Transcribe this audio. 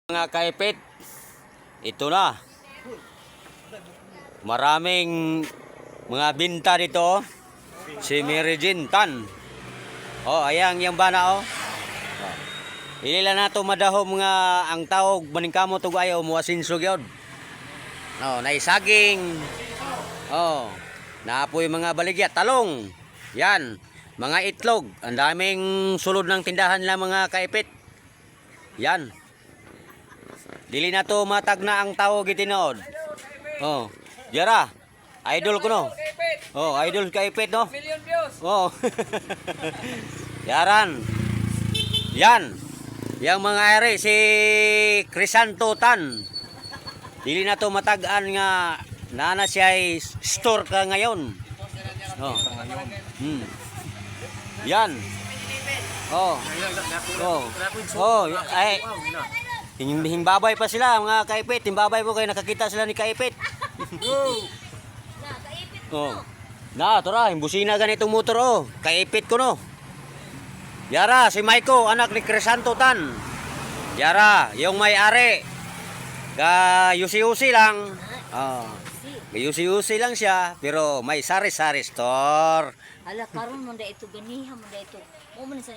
Mga kaipit, ito na. Maraming mga binta dito. Si Mary Jean Tan. Oh, ayan yung bana oh. Ilila na to madaho mga ang tawag maningkamo to ayaw mo asinsog yun. Oh, naisaging. Oh, naapoy mga baligya, talong. Yan, mga itlog. Ang daming sulod ng tindahan lang mga kaipit. Yan. Dili na to matag na ang tao gitinood. Oh, Jara. Idol ko no. Oh, idol kaipit no. Million views. Oh. Yaran. Yan. Yang mga ere si Crisanto Tan. Dili na to matagaan nga nana siya ay store ka ngayon. Oh. Yan. Oh. Oh. Oh, ay himbabay pa sila mga kaipit. Himbabay po kayo nakakita sila ni kaipit. Oh. Na, tora, himbusina ganitong motor oh. Kaipit ko no. Yara, si Maiko, anak ni Crisanto Tan. Yara, yung may-ari. Ga yusi-yusi lang. Oh. Yusi-yusi lang siya, pero may sari-sari store. Ala karon mo da ito ganiha mo da ito. Mo man sa